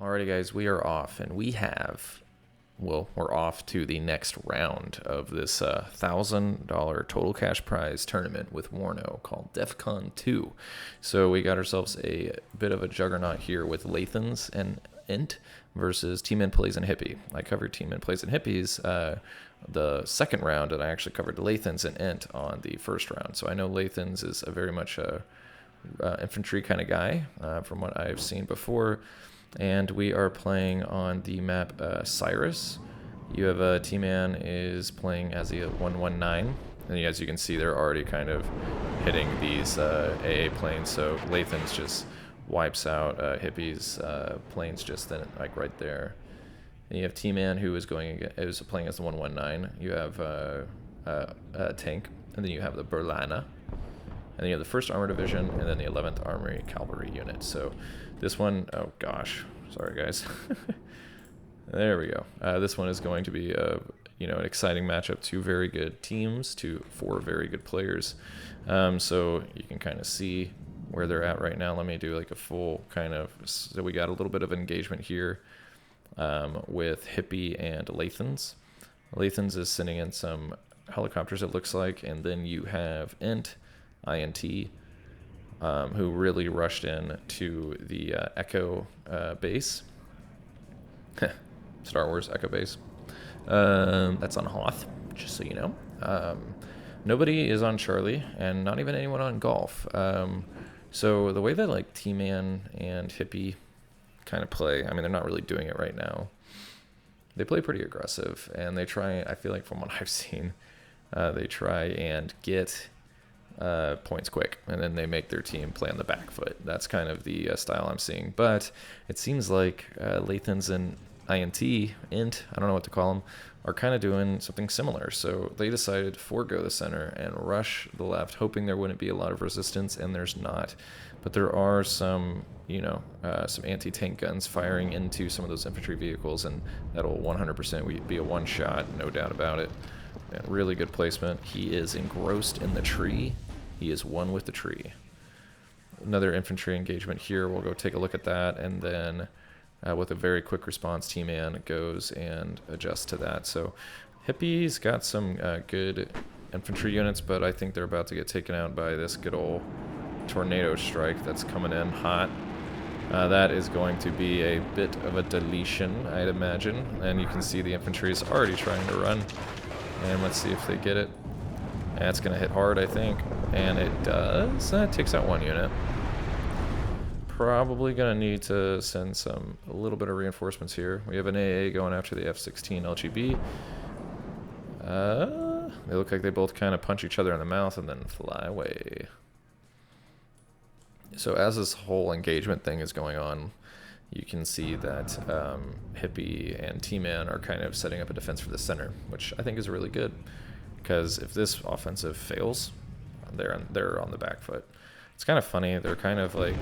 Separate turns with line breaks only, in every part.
Alrighty, guys, we are off, and we have, well, we're off to the next round of this $1,000 total cash prize tournament with WARNO called DEFCON 2. So we got ourselves a bit of a juggernaut here with Lathans and Int versus Tman Plays and Hippie. I covered Tman Plays and Hippies the second round, and I actually covered Lathans and Int on the first round. So I know Lathans is a very much a infantry kind of guy from what I've seen before. And we are playing on the map Cyrus. You have Tman is playing as a 119, and as you can see, they're already kind of hitting these AA planes. So Lathans just wipes out Hippie's planes just then, like right there. And you have Tman who is playing as the 119. You have a tank, and then you have the Berlana. And then you have the 1st Armor Division, and then the 11th Armory Cavalry Unit. So this one, oh gosh, sorry guys. There we go. This one is going to be an exciting matchup. 2 very good teams, 4 very good players. So you can kind of see where they're at right now. Let me do like a full kind of, so we got a little bit of engagement here with Hippie and Lathans. Lathans is sending in some helicopters, it looks like, and then you have INT, who really rushed in to the Echo base. Star Wars Echo base. That's on Hoth, just so you know. Nobody is on Charlie, and not even anyone on Golf. So the way that like Tman and Hippie kind of play, I mean, they're not really doing it right now. They play pretty aggressive, and they try, I feel like from what I've seen, they try and get points quick, and then they make their team play on the back foot. That's kind of the style I'm seeing. But it seems like Lathans and Int, I don't know what to call them, are kind of doing something similar. So they decided to forego the center and rush the left, hoping there wouldn't be a lot of resistance, and there's not. But there are some, some anti-tank guns firing into some of those infantry vehicles, and that'll 100% be a one-shot, no doubt about it. And really good placement. He is engrossed in the tree. He is one with the tree. Another infantry engagement here. We'll go take a look at that, and then with a very quick response, Tman goes and adjusts to that. So Hippie's got some good infantry units, but I think they're about to get taken out by this good old tornado strike that's coming in hot. That is going to be a bit of a deletion, I'd imagine. And you can see the infantry is already trying to run. And let's see if they get it. That's going to hit hard, I think. And it does. It takes out 1 unit. Probably going to need to send a little bit of reinforcements here. We have an AA going after the F-16 LGB. They look like they both kind of punch each other in the mouth and then fly away. So as this whole engagement thing is going on, you can see that Hippie and Tman are kind of setting up a defense for the center, which I think is really good, because if this offensive fails, they're on the back foot. It's kind of funny. They're kind of like,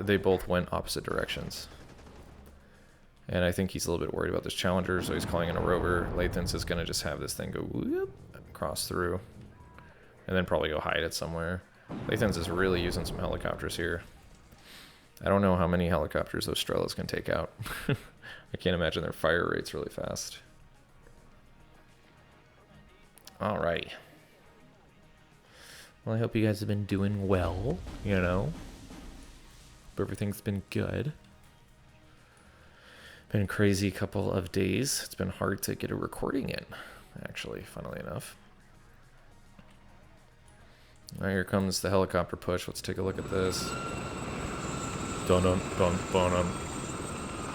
they both went opposite directions. And I think he's a little bit worried about this Challenger, so he's calling in a rover. Lathans is going to just have this thing go whoop, cross through, and then probably go hide it somewhere. Lathans is really using some helicopters here. I don't know how many helicopters those Strelas can take out. I can't imagine their fire rate's really fast. Alright. Well, I hope you guys have been doing well, Hope everything's been good. Been a crazy couple of days. It's been hard to get a recording in, actually, funnily enough. Now here comes the helicopter push. Let's take a look at this. Dun-dun, dun, bun-dun,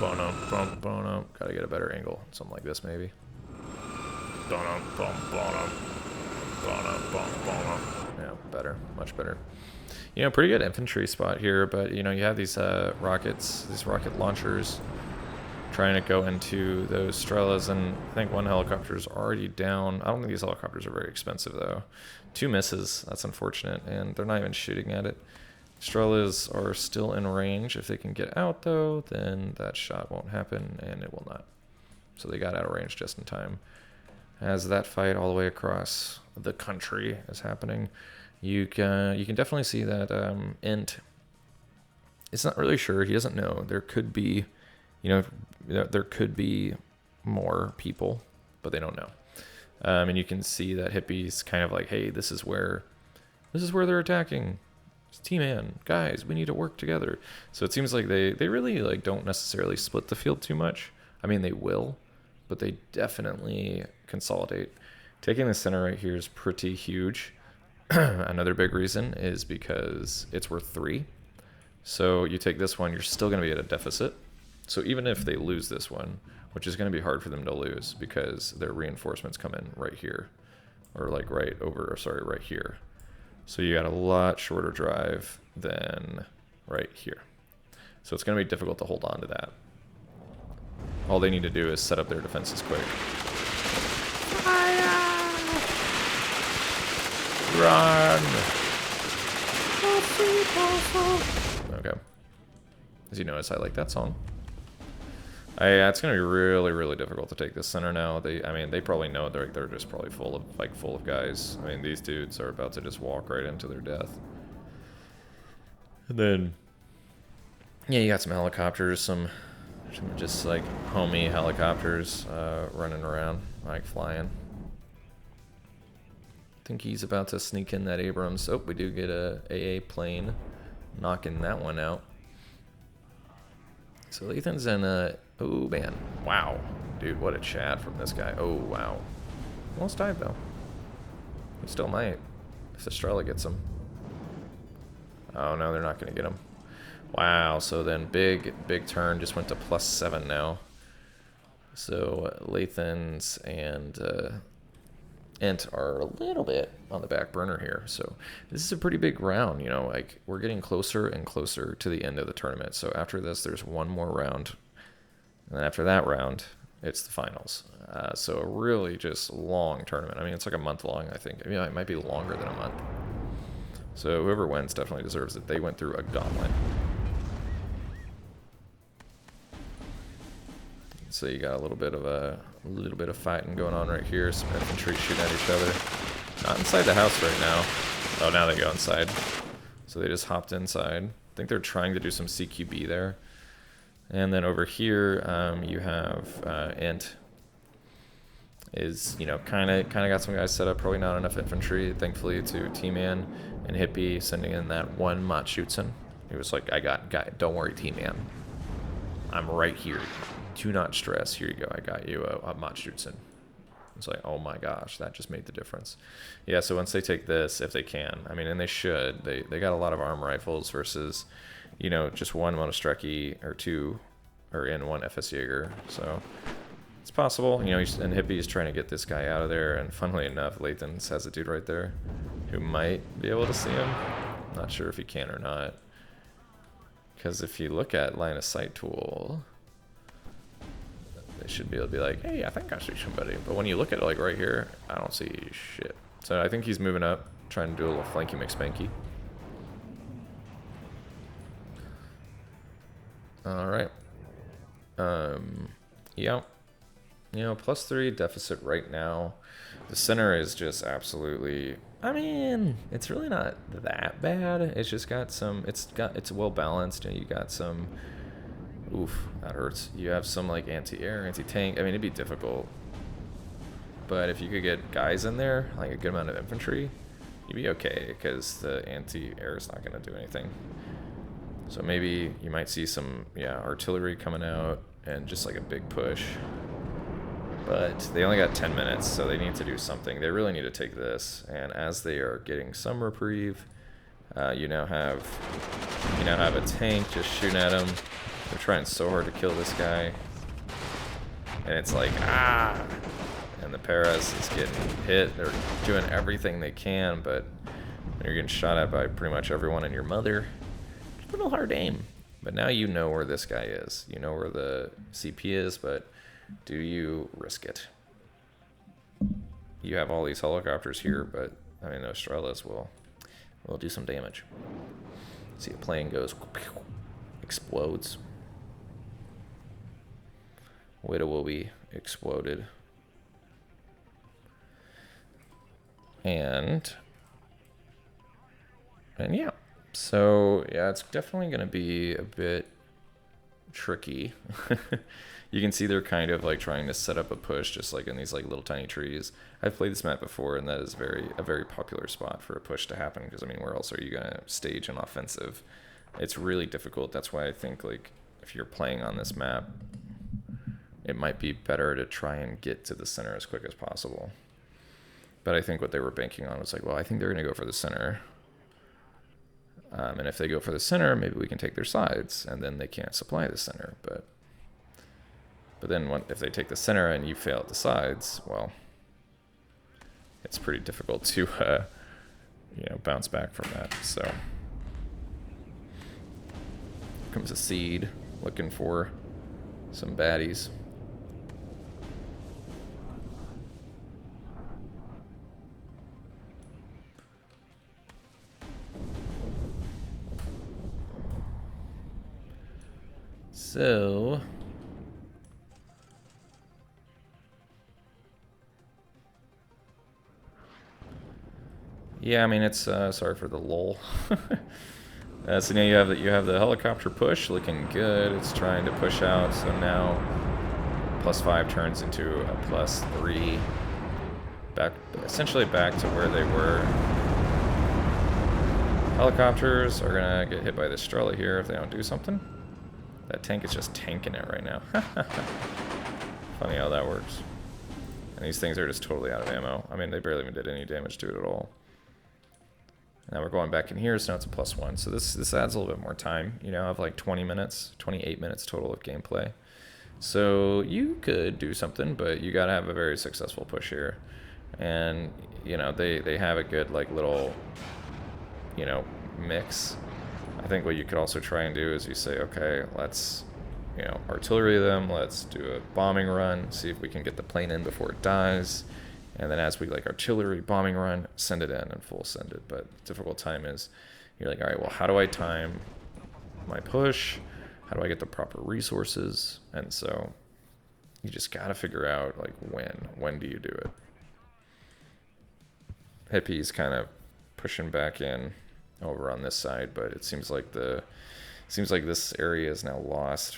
bun-dun, bun, bun-dun. Gotta get a better angle. Something like this, maybe. Dun-dun, bun, bun-dun, bun-dun, bun, bun-dun. Yeah, better. Much better. Pretty good infantry spot here, but, you have these rockets, these rocket launchers trying to go into those Strelas, and I think 1 helicopter is already down. I don't think these helicopters are very expensive, though. 2 misses. That's unfortunate, and they're not even shooting at it. Strelas are still in range. If they can get out, though, then that shot won't happen, and it will not. So they got out of range just in time. As that fight all the way across the country is happening, you can definitely see that Int is not really sure. He doesn't know. There could be you know, there could be more people, but they don't know. And you can see that Hippie's kind of like, hey, this is where they're attacking. It's Tman, guys, we need to work together. So it seems like they really like don't necessarily split the field too much. I mean, they will, but they definitely consolidate. Taking the center right here is pretty huge. Another big reason is because it's worth 3. So you take this one, you're still going to be at a deficit. So even if they lose this one, which is going to be hard for them to lose because their reinforcements come in right here, or like right here. So you got a lot shorter drive than right here. So it's going to be difficult to hold on to that. All they need to do is set up their defenses quick. Run! Okay. As you notice, I like that song. It's gonna be really, really difficult to take this center now. I mean, they probably know they're just probably full of guys. I mean, these dudes are about to just walk right into their death. And then, yeah, you got some helicopters, some just like homie helicopters running around, like flying. I think he's about to sneak in that Abrams. Oh, we do get a AA plane knocking that one out. So Lathans and oh man, wow, dude, what a chat from this guy. Oh wow, almost died though. He still might if Estrella gets him. Oh no, they're not gonna get him. Wow, so then big turn just went to +7 now. So Lathans and Int are a little bit on the back burner here. So this is a pretty big round, you know, like we're getting closer and closer to the end of the tournament. So after this, there's one more round. And then after that round, it's the finals. So a really just long tournament. I mean, it's like a month long, I think. I mean, it might be longer than a month. So whoever wins definitely deserves it. They went through a gauntlet. So you got a little bit of fighting going on right here. Some infantry shooting at each other. Not inside the house right now. Oh, now they go inside. So they just hopped inside. I think they're trying to do some CQB there. And then over here, you have Int is, you know, kind of got some guys set up. Probably not enough infantry, thankfully, to Tman and Hippie sending in that one Matschützen. He was like, I got guy. Don't worry, Tman. I'm right here. Do not stress. Here you go. I got you a Matschützen. It's like, oh my gosh, that just made the difference. Yeah, so once they take this, if they can, I mean, and they should, they got a lot of arm rifles versus, you know, just one Monostrecki or two, or in one FS Jaeger. So it's possible, you know, and Hippie is trying to get this guy out of there. And funnily enough, Lathans has a dude right there who might be able to see him. Not sure if he can or not. Because if you look at line of sight tool, they should be able to be like, hey, I think I see somebody. But when you look at it like right here, I don't see shit. So I think he's moving up, trying to do a little flanky McSpanky. All right. Yeah. You know, +3 deficit right now. The center is just absolutely, I mean, it's really not that bad. It's just got some, it's well balanced, and you got some, oof, that hurts. You have some like anti-air, anti-tank. I mean, it'd be difficult. But if you could get guys in there, like a good amount of infantry, you'd be okay, because the anti-air is not going to do anything. So maybe you might see some, yeah, artillery coming out and just like a big push. But they only got 10 minutes, so they need to do something. They really need to take this. And as they are getting some reprieve, you now have a tank just shooting at them. They're trying so hard to kill this guy. And it's like, ah! And the Paras is getting hit. They're doing everything they can, but you're getting shot at by pretty much everyone and your mother. It's a little hard to aim. But now you know where this guy is. You know where the CP is, but do you risk it? You have all these helicopters here, but I mean, Australis will do some damage. See, a plane goes, explodes. Widow will be exploded. And yeah. So, yeah, it's definitely going to be a bit tricky. You can see they're kind of like trying to set up a push just like in these like little tiny trees. I've played this map before, and that is a very popular spot for a push to happen, because I mean, where else are you gonna stage an offensive? It's really difficult. That's why I think like if you're playing on this map, it might be better to try and get to the center as quick as possible. But I think what they were banking on was like, well, I think they're gonna go for the center. And if they go for the center, maybe we can take their sides, and then they can't supply the center. But then if they take the center and you fail at the sides, well, it's pretty difficult to, you know, bounce back from that. So here comes a seed looking for some baddies. So yeah, I mean, it's sorry for the lull. So now you have the helicopter push looking good. It's trying to push out, so now +5 turns into a +3. Essentially back to where they were. Helicopters are gonna get hit by the Strela here if they don't do something. That tank is just tanking it right now. Funny how that works. And these things are just totally out of ammo. I mean, they barely even did any damage to it at all. Now we're going back in here, so now it's a +1. So this adds a little bit more time. You know, I have like 20 minutes, 28 minutes total of gameplay. So you could do something, but you gotta have a very successful push here. And, you know, they have a good like little, you know, mix. I think what you could also try and do is you say, okay, let's, you know, artillery them, let's do a bombing run, see if we can get the plane in before it dies. And then as we like artillery bombing run, send it in and full send it. But the difficult time is you're like, all right, well, how do I time my push? How do I get the proper resources? And so you just got to figure out like when do you do it? Hippie's kind of pushing back in over on this side, but it seems like this area is now lost,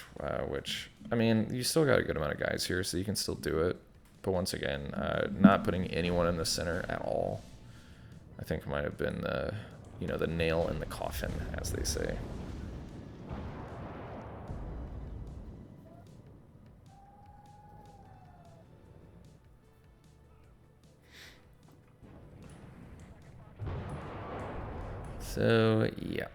which, I mean, you still got a good amount of guys here, so you can still do it. But once again, not putting anyone in the center at all, I think might have been the, you know, the nail in the coffin, as they say. So, yeah.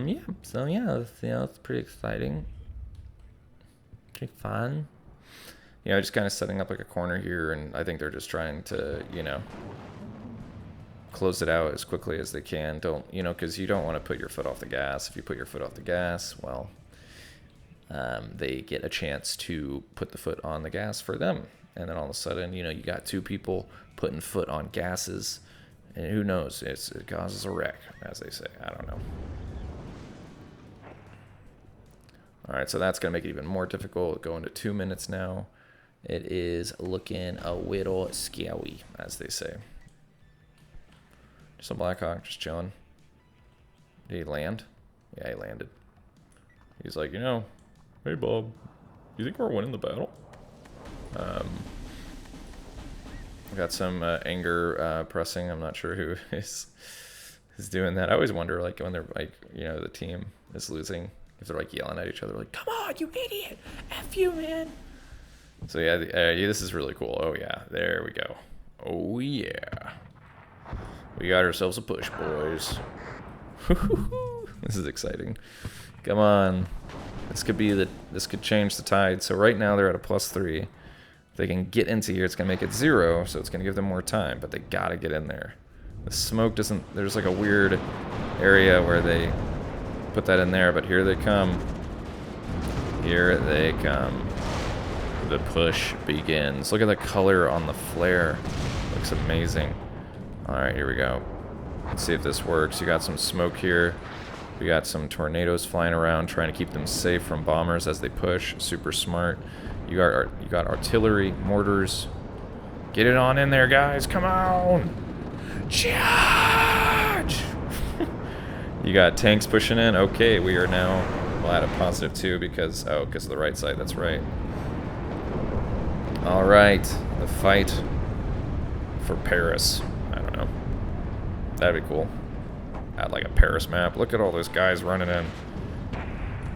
Yeah, so yeah, it's pretty exciting. Pretty fun. You know, just kind of setting up like a corner here, and I think they're just trying to, you know, close it out as quickly as they can. Don't, you know, because you don't want to put your foot off the gas. If you put your foot off the gas, well, they get a chance to put the foot on the gas for them. And then all of a sudden, you know, you got two people putting foot on gases, and who knows, it causes a wreck, as they say. I don't know. All right, so that's going to make it even more difficult. Go into 2 minutes now. It is looking a little scary, as they say. Just a Blackhawk, just chilling. Did he land? Yeah, he landed. He's like, you know, hey, Bob, you think we're winning the battle? I got some anger pressing. I'm not sure who is doing that. I always wonder, like, when they're, like, you know, the team is losing, if they're, like, yelling at each other, like, come on, you idiot! F you, man! So, yeah, yeah, this is really cool. Oh, yeah, there we go. Oh, yeah. We got ourselves a push, boys. This is exciting. Come on. This could change the tide. So right now they're at a +3. If they can get into here, it's gonna make it 0, so it's gonna give them more time, but they gotta get in there. The smoke doesn't, there's like a weird area where they put that in there, but here they come. Here they come. The push begins. Look at the color on the flare. Looks amazing. Alright, here we go. Let's see if this works. You got some smoke here. We got some tornadoes flying around, trying to keep them safe from bombers as they push. Super smart. You got artillery, mortars, Get it on in there, guys. Come on. Charge! You got tanks pushing in. Okay, we are now at a +2 because of the right side. That's right. All right, the fight for Paris. I don't know. That'd be cool. Add like a Paris map. Look at all those guys running in.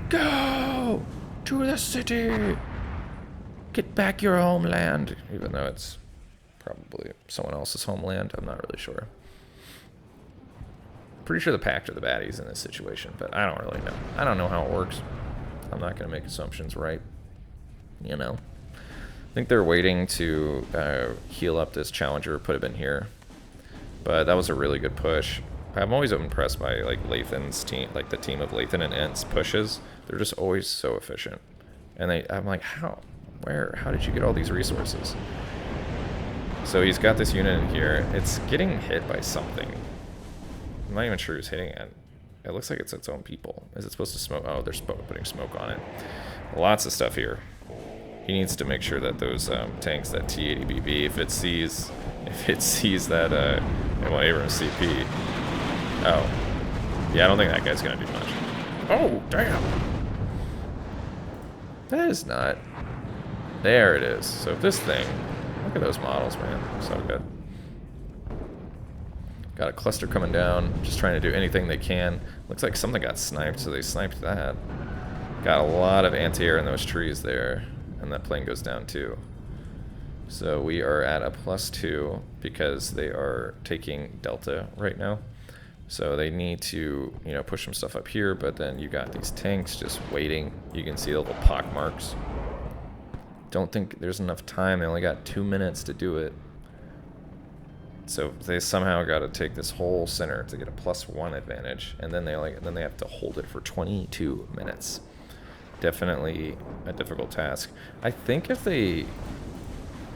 Go to the city. Get back your homeland. Even though it's probably someone else's homeland. I'm not really sure. Pretty sure the Pact are the baddies in this situation, but I don't really know. I don't know how it works. I'm not going to make assumptions, right? You know. I think they're waiting to heal up this Challenger, put it in here. But that was a really good push. I'm always impressed by like Lathan's team, like the team of Lathan and Int's pushes. They're just always so efficient. And I'm like, how? Where? How did you get all these resources? So he's got this unit in here. It's getting hit by something. I'm not even sure who's hitting it. It looks like it's its own people. Is it supposed to smoke? Oh, they're putting smoke on it. Lots of stuff here. He needs to make sure that those tanks, that T-80BB, if it sees that M1 Abrams CP. Oh, yeah, I don't think that guy's gonna do much. Oh, damn! That is not. There it is. So this thing, look at those models, man. So good. Got a cluster coming down, just trying to do anything they can. Looks like something got sniped, so they sniped that. Got a lot of anti-air in those trees there, and that plane goes down too. So we are at a +2 because they are taking Delta right now. So they need to, you know, push some stuff up here, but then you got these tanks just waiting. You can see the little pock marks. Don't think there's enough time. They only got 2 minutes to do it. So they somehow got to take this whole center to get a +1 advantage, and then they have to hold it for 22 minutes. Definitely a difficult task. I think if they,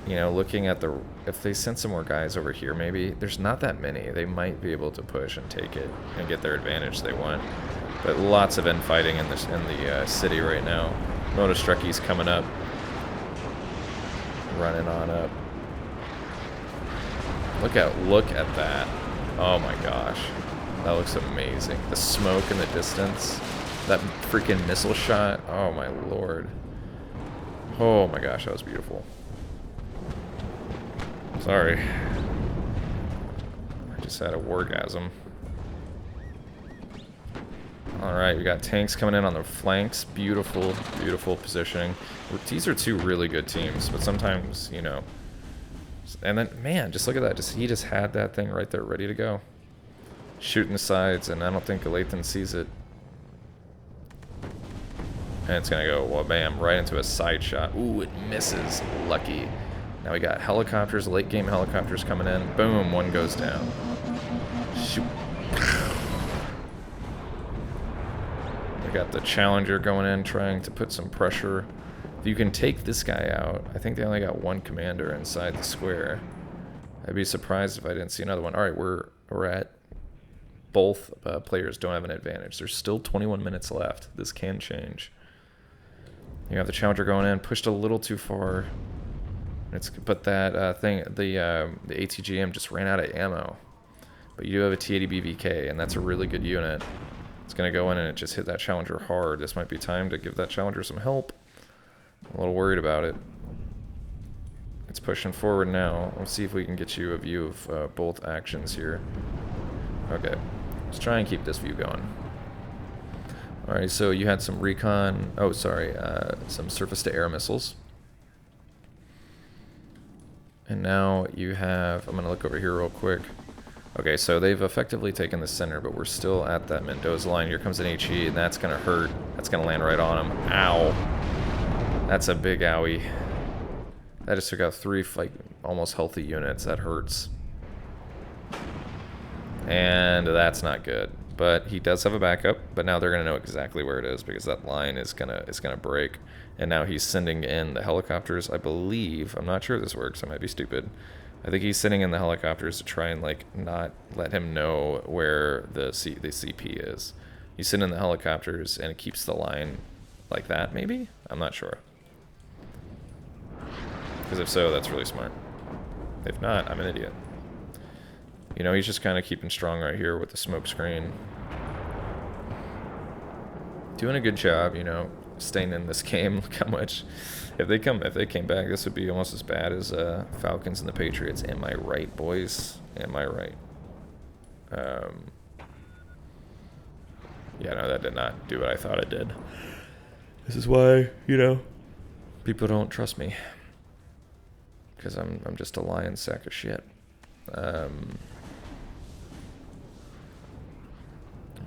you know, looking at if they send some more guys over here, maybe there's not that many. They might be able to push and take it and get their advantage they want. But lots of infighting in the city right now. Motostrucky's coming up, running on up. Look at that. Oh my gosh. That looks amazing. The smoke in the distance. That freaking missile shot. Oh my lord. Oh my gosh, that was beautiful. Sorry. I just had a wargasm. Alright, we got tanks coming in on the flanks. Beautiful, beautiful positioning. These are two really good teams, but sometimes, you know. And then, man, just look at that. He just had that thing right there ready to go. Shooting the sides, and I don't think Lathan sees it. And it's going to go, well, bam, right into a side shot. Ooh, it misses. Lucky. Now we got helicopters, late game helicopters coming in. Boom, one goes down. Shoot. We got the Challenger going in, trying to put some pressure. You can take this guy out. I think they only got one commander inside the square. I'd be surprised if I didn't see another one. All right, we're at both players don't have an advantage. There's still 21 minutes left. This can change. You have the Challenger going in, pushed a little too far. But that thing, the ATGM just ran out of ammo. But you do have a T-80BVK, and that's a really good unit. It's going to go in and it just hit that Challenger hard. This might be time to give that Challenger some help. I'm a little worried about it. It's pushing forward now. Let's see if we can get you a view of both actions here. Okay. Let's try and keep this view going. Alright, so you had some recon... Oh, sorry. Some surface-to-air missiles. And now you have... I'm going to look over here real quick. Okay, so they've effectively taken the center, but we're still at that Mendoza line. Here comes an HE, and that's going to hurt. That's going to land right on him. Ow. That's a big owie. That just took out 3 like almost healthy units. That hurts. And that's not good. But he does have a backup, but now they're gonna know exactly where it is because that line is gonna break. And now he's sending in the helicopters, I believe. I'm not sure if this works, I might be stupid. I think he's sending in the helicopters to try and like not let him know where the CP is. He's sending in the helicopters and it keeps the line like that, maybe? I'm not sure. Because if so, that's really smart. If not, I'm an idiot. You know, he's just kind of keeping strong right here with the smoke screen. Doing a good job, you know, staying in this game. Look how much. If they came back, this would be almost as bad as Falcons and the Patriots. Am I right, boys? Am I right? Yeah, no, that did not do what I thought it did. This is why, you know, people don't trust me. Because I'm just a lying sack of shit.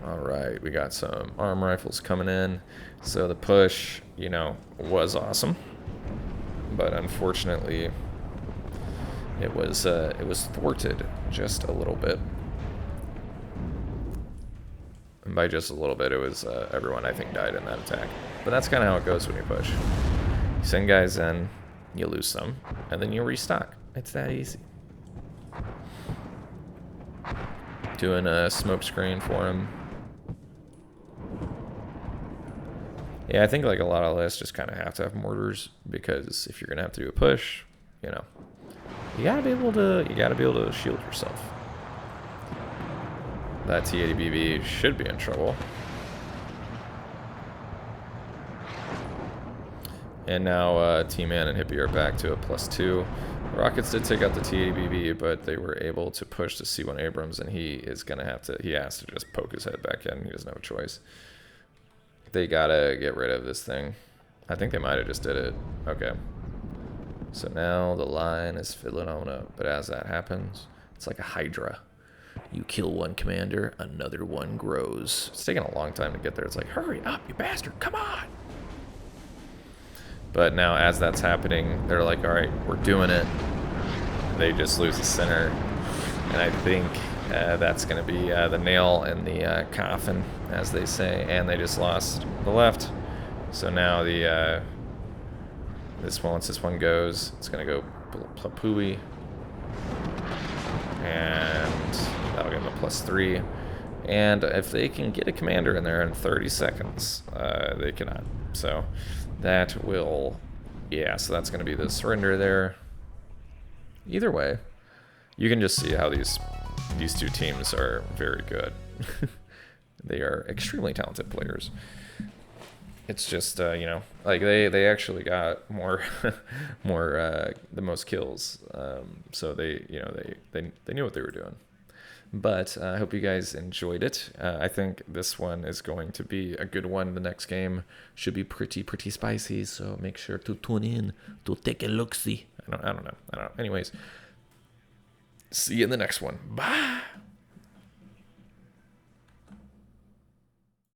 Alright, we got some arm rifles coming in. So the push, you know, was awesome. But unfortunately, it was thwarted just a little bit. And by just a little bit, it was everyone, I think, died in that attack. But that's kind of how it goes when you push. You send guys in, you lose some, and then you restock. It's that easy. Doing a smoke screen for him. Yeah, I think like a lot of lists just kind of have to have mortars, because if you're gonna have to do a push, you know, you gotta be able to shield yourself. That T-80BB should be in trouble. And now Tman and Hippie are back to a +2. The Rockets did take out the T-80BB, but they were able to push the C-1 Abrams, and he has to just poke his head back in. He doesn't have a choice. They gotta get rid of this thing. I think they might have just did it. Okay. So now the line is filling on up, but as that happens, it's like a Hydra. You kill one commander, another one grows. It's taking a long time to get there. It's like, hurry up, you bastard, come on! But now as that's happening, they're like, alright, we're doing it. They just lose the center. And I think that's going to be the nail in the coffin, as they say. And they just lost the left. So now the once this one goes, it's going to go Plapui. And that'll give them a +3. And if they can get a commander in there in 30 seconds, they cannot. So that will, yeah, so that's going to be the surrender there. Either way, you can just see how these two teams are very good. They are extremely talented players. It's just, you know, like they actually got more, the most kills. So they, you know, they knew what they were doing. But I hope you guys enjoyed it. I think this one is going to be a good one. The next game should be pretty spicy. So make sure to tune in to take a look-see. I don't know. Anyways, see you in the next one. Bye.